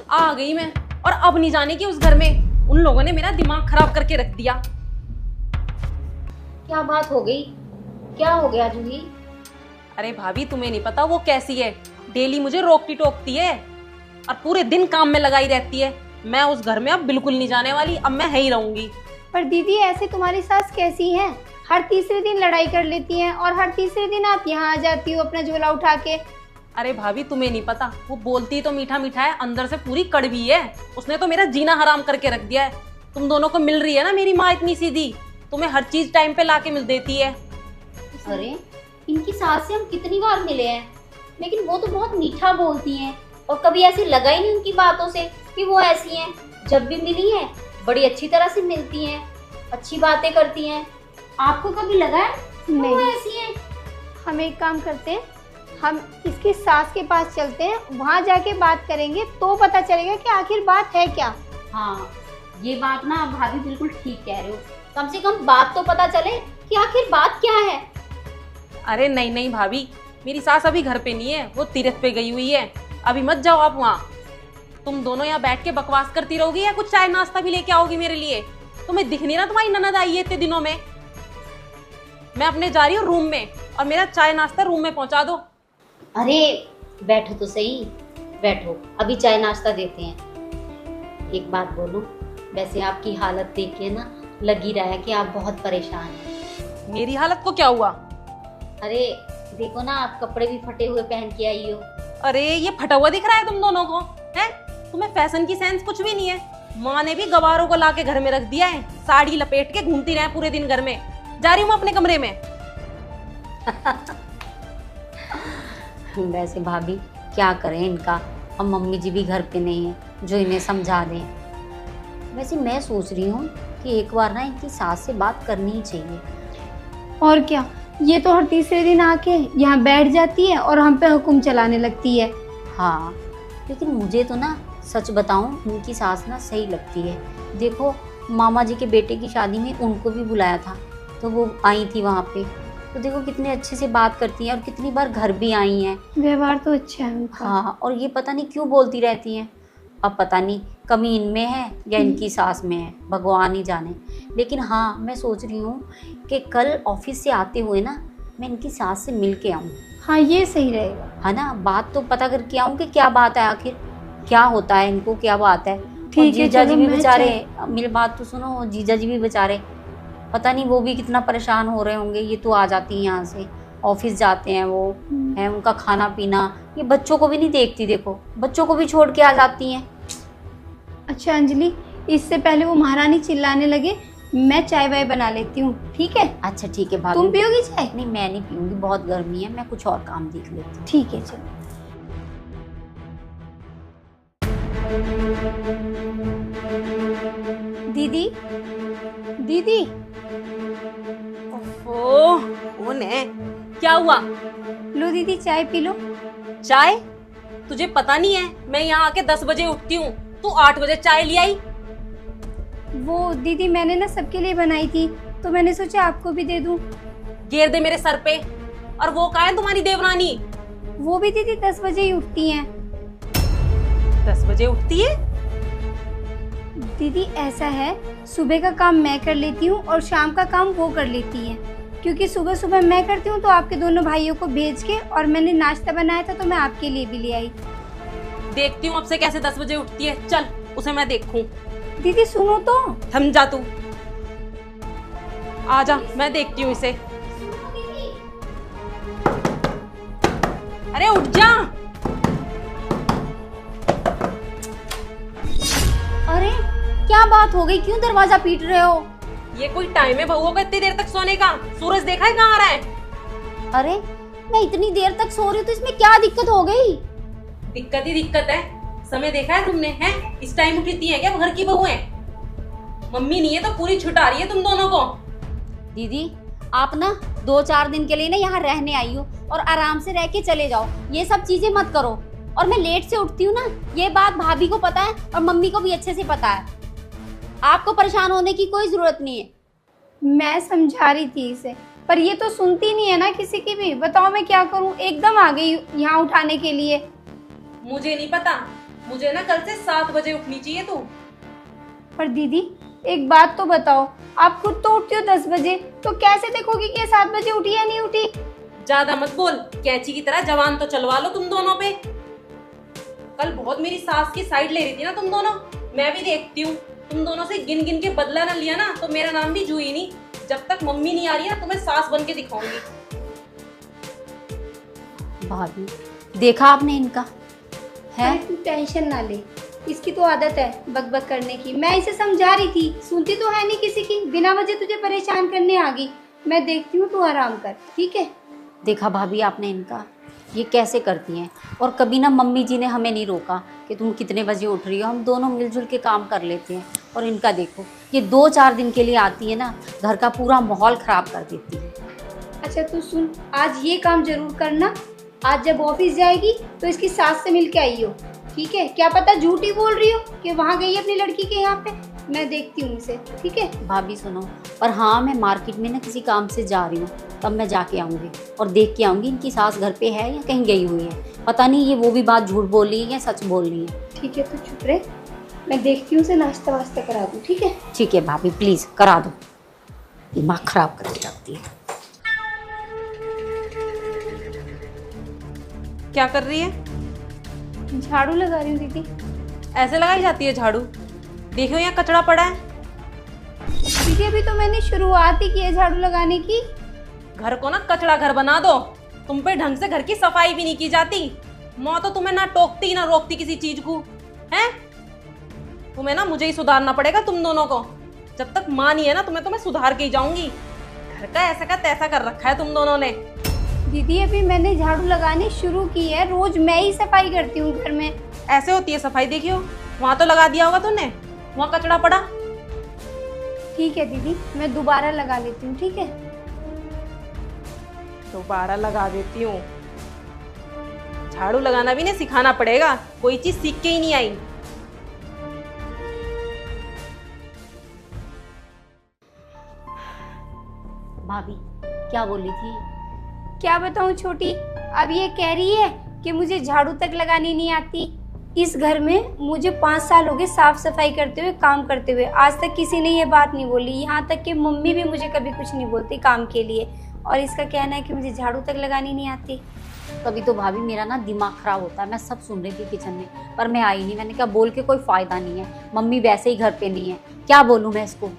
आ गई मैं, और अब नहीं जाने की उस घर में। उन लोगों ने मेरा दिमाग खराब करके रख दिया। क्या बात हो गई? क्या हो गया जूही? अरे भाभी, तुम्हें नहीं पता वो कैसी है। डेली मुझे रोकती टोकती है और पूरे दिन काम में लगाई रहती है। मैं उस घर में अब बिल्कुल नहीं जाने वाली, अब मैं यहीं रहूंगी। पर दीदी ऐसे तुम्हारी सास कैसी है? हर तीसरे दिन लड़ाई कर लेती हैं और हर तीसरे दिन आप यहाँ आ जाती हो अपना झोला उठा के। अरे भाभी, तुम्हें नहीं पता, वो बोलती तो मीठा मीठा है, अंदर से पूरी कड़वी है। उसने तो मेरा जीना हराम करके रख दिया है। तुम दोनों को मिल रही है ना मेरी माँ इतनी सीधी, तुम्हें हर चीज टाइम पे लाके मिल देती है। अरे इनकी सास से हम कितनी बार मिले हैं, लेकिन वो तो बहुत मीठा बोलती हैं और कभी ऐसे लगा ही नहीं उनकी बातों से कि वो ऐसी हैं। जब भी मिली हैं बड़ी अच्छी तरह से मिलती हैं, अच्छी बातें करती हैं। आपको कभी लगा है नहीं। वो ऐसी हैं? हम एक काम करते हैं, हम इसकी सास के पास चलते हैं, वहाँ जाके बात करेंगे तो पता चलेगा कि आखिर बात है क्या। हाँ, ये बात ना भाभी बिल्कुल ठीक कह रहे हो। कम से कम बात तो पता चले कि आखिर बात क्या है। अरे नहीं नहीं भाभी, मेरी सास अभी घर पे नहीं है, वो तीर्थ पे गई हुई है। अभी मत जाओ आप वहाँ। तुम दोनों यहाँ बैठ के बकवास करती रहोगी या कुछ चाय नाश्ता भी लेके आओगी मेरे लिए? तुम्हें दिख नहीं रहा तुम्हारी ननद आई है इतने दिनों में? मैं अपने जा रही हूँ रूम में, और मेरा चाय नाश्ता रूम में पहुंचा दो। अरे बैठो तो सही, बैठो, अभी चाय नाश्ता देते हैं। एक बात बोलूं, वैसे आपकी हालत देख के ना लग ही रहा है कि आप बहुत परेशान हैं। मेरी हालत को क्या हुआ? अरे देखो ना, आप कपड़े भी फटे हुए पहन के आई हो। अरे ये फटा हुआ दिख रहा है तुम दोनों को? हैं? तुम्हें फैशन की सेंस कुछ भी नहीं है। माँ ने भी गवारों को लाके घर में रख दिया है, साड़ी लपेट के घूमती रहे पूरे दिन घर में। जा रही हूँ अपने कमरे में। वैसे भाभी क्या करें इनका, अब मम्मी जी भी घर पे नहीं है जो इन्हें समझा दें। वैसे मैं सोच रही हूँ कि एक बार ना इनकी सास से बात करनी ही चाहिए। और क्या, ये तो हर तीसरे दिन आके यहाँ बैठ जाती है और हम पे हुक्म चलाने लगती है। हाँ, लेकिन मुझे तो ना सच बताऊं, उनकी सास ना सही लगती है। देखो, मामा जी के बेटे की शादी में उनको भी बुलाया था तो वो आई थी वहाँ पे, तो देखो कितने अच्छे से बात करती हैं और कितनी बार घर भी आई हैं। व्यवहार तो अच्छा है उनका। हाँ, और ये पता नहीं क्यों बोलती रहती हैं। अब पता नहीं कमी इनमें है या इनकी सास में है, भगवान ही जाने। लेकिन हाँ, मैं सोच रही हूँ कि कल ऑफिस से आते हुए ना मैं इनकी सास से मिल के आऊँ। हाँ, ये सही रहेगा। है ना, बात तो पता करके आऊँ कि क्या बात है, आखिर क्या होता है, इनको क्या बात है। ठीक है, जीजा जी चलो भी मैं बेचारे, मेरी बात तो सुनो, जीजा जी भी बेचारे पता नहीं वो भी कितना परेशान हो रहे होंगे। ये तो आ जाती हैं यहाँ से, ऑफिस जाते हैं वो, है उनका खाना पीना, ये बच्चों को भी नहीं देखती। देखो बच्चों को भी छोड़ के आ जाती हैं। अच्छा अंजलि, इससे पहले वो महारानी चिल्लाने लगे, मैं चाय वाय बना लेती हूँ, ठीक है? अच्छा ठीक है भाभी। तुम पियोगी चाय? नहीं, मैं नहीं पीऊंगी, बहुत गर्मी है, मैं कुछ और काम देख लेती हूँ। ठीक है, चलो। दीदी, दीदी। ओह, कौन है? क्या हुआ? लो दीदी, चाय पी लो। चाय? तुझे पता नहीं है मैं यहाँ आके 10 बजे उठती हूँ, तू 8 बजे चाय ले आई? वो दीदी मैंने ना सबके लिए बनाई थी तो मैंने सोचा आपको भी दे दूं। गिर दे मेरे सर पे। और वो कहाँ है तुम्हारी देवरानी? वो भी दीदी 10 बजे ही उठती हैं। 10 बजे उठती है? दीदी ऐसा है, सुबह का काम मैं कर लेती हूँ और शाम का काम वो कर लेती है, क्योंकि सुबह सुबह मैं करती हूँ तो आपके दोनों भाइयों को भेज के, और मैंने नाश्ता बनाया था तो मैं आपके लिए भी ले आई। देखती हूँ अब से कैसे 10 बजे उठती है। चल, उसे मैं देखूं। दीदी सुनो तो। थम जा तू, आ जा, मैं देखती हूँ इसे। अरे उठ जा। अरे क्या बात हो गई, क्यों दरवाजा पीट रहे हो? ये कोई टाइम है बहुओं का इतनी देर तक सोने का? सूरज देखा है कहाँ आ रहा है? अरे मैं इतनी देर तक सो रही हूँ तो इसमें क्या दिक्कत हो गई? दिक्कत ही दिक्कत है। समय देखा है तुमने? हैं? इस टाइम उठती है क्या घर की बहू है? मम्मी नहीं है तो पूरी छुट आ रही है तुम दोनों को। दीदी आप ना 2-4 दिन के लिए ना यहाँ रहने आई हो और आराम से रह के चले जाओ, ये सब चीजें मत करो। और मैं लेट से उठती हूँ ना, ये बात भाभी को पता है और मम्मी को भी अच्छे से पता है। आपको परेशान होने की कोई जरूरत नहीं है। मैं समझा रही थी इसे, पर ये तो सुनती नहीं है ना किसी की भी। बताओ मैं क्या करूँ, एकदम आ गई यहाँ उठाने के लिए। मुझे नहीं पता, मुझे ना कल से 7 बजे उठनी चाहिए तू। पर दीदी एक बात तो बताओ, आप खुद तो उठती हो 10 बजे, तो कैसे देखोगी कि ये 7 बजे उठी या नहीं उठी? ज्यादा मत बोल, कैंची की तरह जवान तो चलवा लो तुम दोनों पे। कल बहुत मेरी सास की साइड ले रही थी ना तुम दोनों, मैं भी देखती हूँ। तुम दोनों से गिन गिन के बदला ना लिया ना तो मेरा नाम भी जूही नहीं। जब तक मम्मी नहीं आ रही है तुम्हें सास बन के दिखाऊंगी। भाभी देखा आपने इनका है? तू टेंशन ना ले, इसकी तो आदत है बकबक करने की। मैं इसे समझा रही थी, सुनती तो है नहीं किसी की, बिना वजह तुझे परेशान करने आ गई। मैं देखती हूँ, तू आराम कर, ठीक है? देखा भाभी आपने इनका, ये कैसे करती हैं। और कभी ना मम्मी जी ने हमें नहीं रोका कि तुम कितने बजे उठ रही हो, हम दोनों मिलजुल के काम कर लेते हैं। और इनका देखो, ये 2-4 दिन के लिए आती है ना, घर का पूरा माहौल खराब कर देती है। अच्छा तू सुन, आज ये काम जरूर करना। आज जब ऑफिस जाएगी तो इसकी सास से मिल के आई हो, ठीक है? क्या पता झूठी बोल रही हो कि वहाँ गई अपनी लड़की के यहाँ पे। मैं देखती हूँ इसे, ठीक है? भाभी सुनो, पर हाँ मैं मार्केट में ना किसी काम से जा रही हूँ, तब मैं जाके आऊँगी और देख के आऊँगी इनकी सास घर पे है या कहीं गई हुई है। पता नहीं ये वो भी बात झूठ बोल रही है या सच बोल रही है। ठीक है, तू चुप रहे, मैं देखती हूँ उसे नाश्ता वास्ता करा दूँ, ठीक है? ठीक है भाभी, प्लीज़ करा दो, दिमाग खराब करके रखती है। क्या कर रही है? झाड़ू लगा रही हूँ दीदी। ऐसे लगाई जाती है झाड़ू? देखो यहाँ कचरा पड़ा है। दीदी अभी तो मैंने शुरुआत ही की है झाड़ू लगाने की। घर को ना कचरा घर बना दो। तुम पे ढंग से घर की सफाई भी नहीं की जाती। माँ तो तुम्हें ना टोकती ना रोकती किसी चीज को, हैं? तुम्हें ना मुझे ही सुधारना पड़ेगा तुम दोनों को। जब तक माँ नहीं है ना तुम्हें सुधार के ही जाऊंगी। घर का ऐसा का तैसा कर रखा है तुम दोनों ने। दीदी अभी मैंने झाड़ू लगानी शुरू की है, रोज मैं ही सफाई करती हूँ घर में। ऐसे होती है सफाई? देखियो वहां तो लगा दिया होगा तुमने, वहां कचरा पड़ा। ठीक है दीदी, मैं दोबारा लगा लेती हूँ, ठीक है? दोबारा लगा देती हूँ। झाड़ू लगाना भी नहीं सिखाना पड़ेगा, कोई चीज सीख के ही नहीं आई। भाभी क्या बोली थी? क्या बताऊँ छोटी, अब ये कह रही है कि मुझे झाड़ू तक लगानी नहीं आती। इस घर में मुझे 5 साल हो गए साफ सफाई करते हुए, काम करते हुए। आज तक किसी ने ये बात नहीं बोली, यहाँ तक कि मम्मी भी मुझे कभी कुछ नहीं बोलती काम के लिए। और इसका कहना है कि मुझे झाड़ू तक लगानी नहीं आती। कभी तो भाभी मेरा ना दिमाग खराब होता है। मैं सब सुन रही थी किचन में, पर मैं आई नहीं। मैंने कहा बोल के कोई फायदा नहीं है, मम्मी वैसे ही घर पे नहीं है, क्या बोलूँ मैं इसको?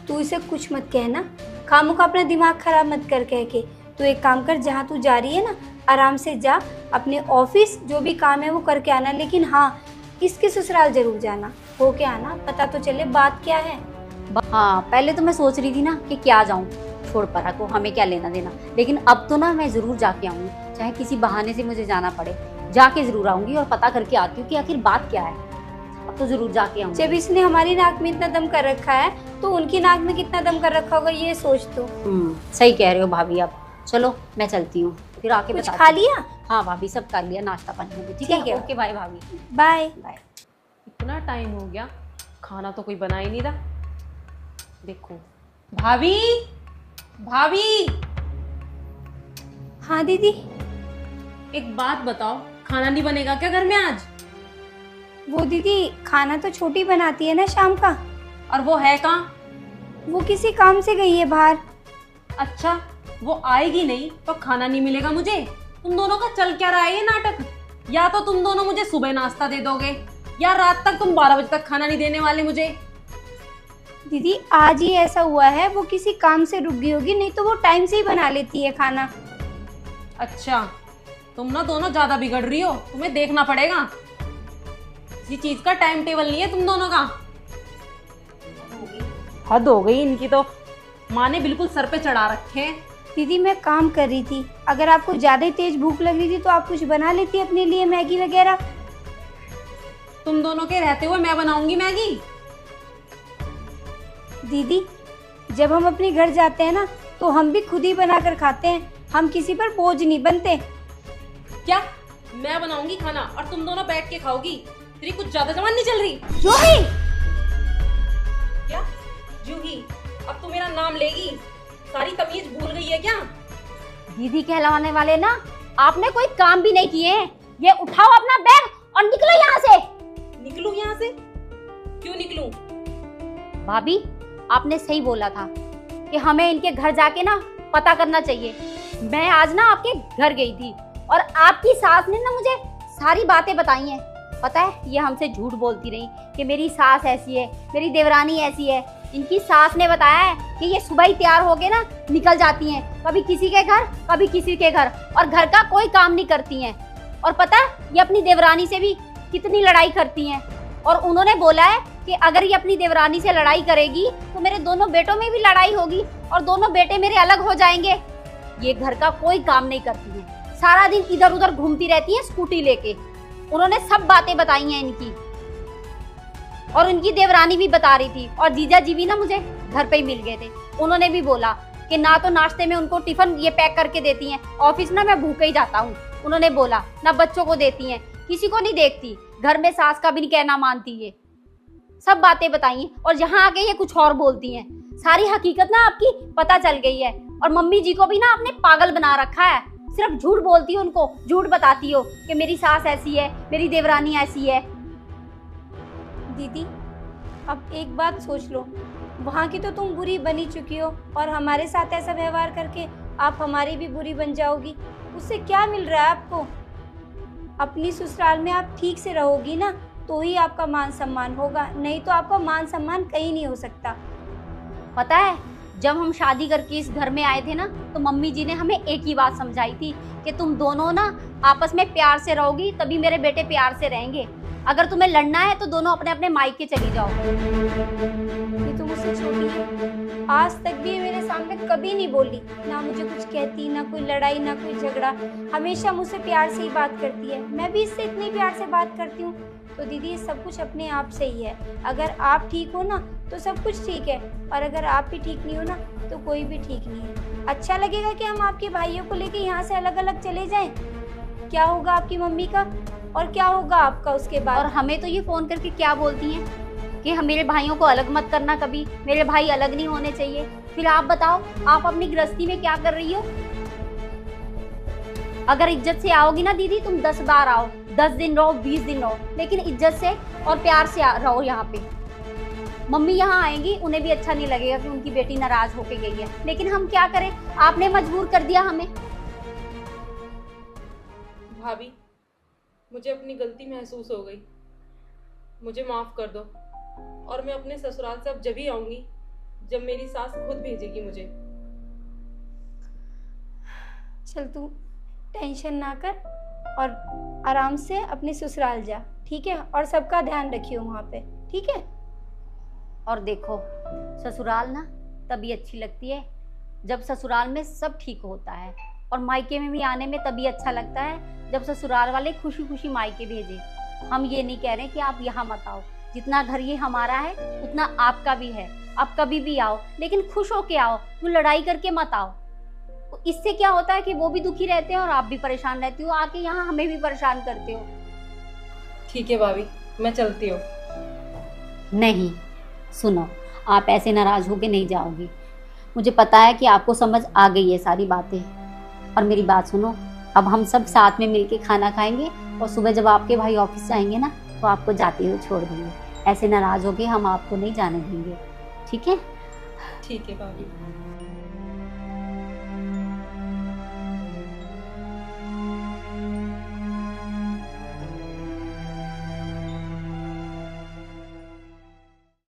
तू इसे कुछ मत कहना, खामोखा अपना दिमाग खराब मत कर कह के। तू एक काम कर, जहाँ तू जा रही है ना आराम से जा, अपने ऑफिस जो भी काम है वो करके आना। लेकिन हाँ, इसके ससुराल जरूर जाना, हो के आना, पता तो चले बात क्या है। हाँ पहले तो मैं सोच रही थी ना कि क्या जाऊँ, छोड़ पड़ा को, हमें क्या लेना देना। लेकिन अब तो ना मैं ज़रूर जाके आऊँगी, चाहे किसी बहाने से मुझे जाना पड़े, जाके ज़रूर आऊँगी और पता करके आती हूँ कि आखिर बात क्या है। अब तो ज़रूर जाके आऊँगी। जब इसने हमारी नाक में इतना दम कर रखा है तो उनकी नाक में कितना दम कर रखा होगा, ये सोच तू। सही कह रहे हो भाभी। अब चलो मैं चलती हूँ, फिर आके कुछ बताती खा हूँ। लिया? हाँ भाभी सब कर लिया, नाश्ता पानी में भी। ठीक ठीक है, है। ओके बाय भाभी। Bye bye. इतना टाइम हो गया, खाना तो कोई बना ही नहीं रहा। देखो भाभी, भाभी। हाँ दीदी। एक बात बताओ, खाना नहीं बनेगा क्या घर में आज? वो दीदी खाना तो छोटी बनाती है ना शाम का। और वो है कहाँ? वो किसी काम से गई है बाहर। अच्छा, वो आएगी नहीं तो खाना नहीं मिलेगा मुझे? तुम दोनों का चल क्या रहा है ये नाटक? या तो तुम दोनों मुझे सुबह नाश्ता दे दोगे या रात तक तुम 12 बजे तक खाना नहीं देने वाले मुझे। दीदी आज ही ऐसा हुआ है, वो किसी काम से रुक गई होगी, नहीं तो वो टाइम से ही बना लेती है खाना। अच्छा, तुम ना दोनों ज्यादा बिगड़ रही हो, तुम्हें देखना पड़ेगा। किसी चीज का टाइम टेबल नहीं है तुम दोनों का। हद हो गई इनकी तो, माँ ने बिल्कुल सर पे चढ़ा रखे हैं। दीदी मैं काम कर रही थी, अगर आपको ज्यादा ही तेज भूख लग रही थी तो आप कुछ बना लेती अपने लिए, मैगी वगैरह। तुम दोनों के रहते हुए मैं बनाऊंगी मैगी? दीदी जब हम अपने घर जाते हैं ना तो हम भी खुद ही बनाकर खाते हैं, हम किसी पर बोझ नहीं बनते। क्या मैं बनाऊंगी खाना और तुम दोनों बैठ के खाओगी? तेरी कुछ ज्यादा जवान नहीं चल रही? जूही! क्या जूही? अब तू मेरा नाम लेगी? सारी तमीज भूल गई है क्या? दीदी कहलाने वाले ना आपने कोई काम भी नहीं किए हैं, ये उठाओ अपना बैग और निकलो यहाँ से। निकलूं यहाँ से? क्यों निकलूं? भाभी, आपने सही बोला था कि हमें इनके घर जाके ना पता करना चाहिए। मैं आज ना आपके घर गई थी और आपकी सास ने ना मुझे सारी बातें बताई हैं। पता है, ये हमसे झूठ बोलती रही कि मेरी सास ऐसी है, मेरी देवरानी ऐसी है। इनकी सास ने बताया है कि ये सुबह ही तैयार होके ना निकल जाती हैं, कभी किसी के घर कभी किसी के घर, और घर का कोई काम नहीं करती हैं। और पता है, ये अपनी देवरानी से भी कितनी लड़ाई करती हैं। और उन्होंने बोला है कि अगर ये अपनी देवरानी से लड़ाई करेगी तो मेरे दोनों बेटों में भी लड़ाई होगी और दोनों बेटे मेरे अलग हो जाएंगे। ये घर का कोई काम नहीं करती हैं, सारा दिन इधर उधर घूमती रहती हैं स्कूटी लेके। उन्होंने सब बातें बताई हैं इनकी, और इनकी देवरानी भी बता रही थी, और जीजा जी भी ना मुझे घर पे ही मिल गए थे। उन्होंने भी बोला कि ना तो नाश्ते में उनको टिफिन ये पैक करके देती हैं, ऑफिस ना मैं भूखे ही जाता हूँ। उन्होंने बोला ना बच्चों को देती हैं, किसी को नहीं देखती, घर में सास का भी नहीं कहना मानती। ये सब बातें बताई हैं, और यहाँ आके ये कुछ और बोलती हैं। सारी हकीकत ना आपकी पता चल गई है, और मम्मी जी को भी ना आपने पागल बना रखा है। सिर्फ झूठ बोलती हो, उनको झूठ बताती हो कि मेरी सास ऐसी है, मेरी देवरानी ऐसी है। दीदी, अब एक बात सोच लो, वहाँ की तो तुम बुरी बनी चुकी हो, और हमारे साथ ऐसा व्यवहार करके आप हमारी भी बुरी बन जाओगी। उससे क्या मिल रहा है आपको? अपनी ससुराल में आप ठीक से रहोगी ना, तो ही आपका मान सम्मान होगा, नहीं तो आपका मान सम्मान कहीं नहीं हो सकता। पता है, जब हम शादी करके इस घर में आए थे ना, तो मम्मी जी ने हमें एक ही बात समझाई थी कि तुम दोनों ना आपस में प्यार से रहोगी, तभी मेरे बेटे प्यार से रहेंगे। अगर तुम्हें लड़ना है तो दोनों अपने अपने मायके चली जाओ। ये तो मुझसे छोटी है, आज तक भी मेरे सामने कभी नहीं बोली, ना मुझे कुछ कहती, ना कोई लड़ाई, ना कोई झगड़ा। हमेशा मुझसे प्यार से ही बात करती है, मैं भी इससे इतनी प्यार से बात करती हूँ। तो दीदी, ये सब कुछ अपने आप से ही है। अगर आप ठीक हो ना तो सब कुछ ठीक है, और अगर आप भी ठीक नहीं हो ना तो कोई भी ठीक नहीं है। अच्छा लगेगा कि हम आपके भाइयों को लेके यहाँ से अलग अलग चले जाएं? क्या होगा आपकी मम्मी का और क्या होगा आपका उसके बाद? और हमें तो ये फोन करके क्या बोलती हैं कि हम मेरे भाइयों को अलग मत करना, कभी मेरे भाई अलग नहीं होने चाहिए। फिर आप बताओ, आप अपनी गृहस्थी में क्या कर रही हो? अगर इज्जत से आओगी ना दीदी, तुम 10 बार आओ, 10 दिन रहो, 20 दिन रहो, लेकिन इज्जत से और प्यार से रहो यहाँ पे। मम्मी यहाँ आएंगी, उन्हें भी अच्छा नहीं लगेगा कि उनकी बेटी नाराज होके गई है, लेकिन हम क्या करें, आपने मजबूर कर दिया हमें। भाभी, मुझे अपनी गलती महसूस हो गई, मुझे माफ कर दो, और मैं अपने ससुराल से अब जब ही आऊंगी जब मेरी सास खुद भेजेगी मुझे। चल, तू टेंशन ना कर और आराम से अपने ससुराल जा, ठीक है? और सबका ध्यान रखियो वहाँ पे, ठीक है? और देखो, ससुराल ना तभी अच्छी लगती है जब ससुराल में सब ठीक होता है, और मायके में भी आने में तभी अच्छा लगता है जब ससुराल वाले खुशी खुशी मायके भेजे। हम ये नहीं कह रहे कि आप यहाँ मत आओ, जितना घर ये हमारा है उतना आपका भी है, आप कभी भी आओ, लेकिन खुश होके आओ, वो लड़ाई करके मत आओ। इससे क्या होता है कि वो भी दुखी रहते हैं और आप भी परेशान रहती हो, आके यहाँ हमें भी परेशान करते हो। ठीक है भाभी, मैं चलती हूँ। नहीं, सुनो, आप ऐसे नाराज होके नहीं जाओगी। मुझे पता है कि आपको समझ आ गई है सारी बातें, और मेरी बात सुनो, अब हम सब साथ में मिलके खाना खाएंगे, और सुबह जब आपके भाई ऑफिस जाएंगे ना तो आपको जाते हुए छोड़ देंगे। ऐसे नाराज होके हम आपको नहीं जाने देंगे, ठीक है? ठीक है भाभी।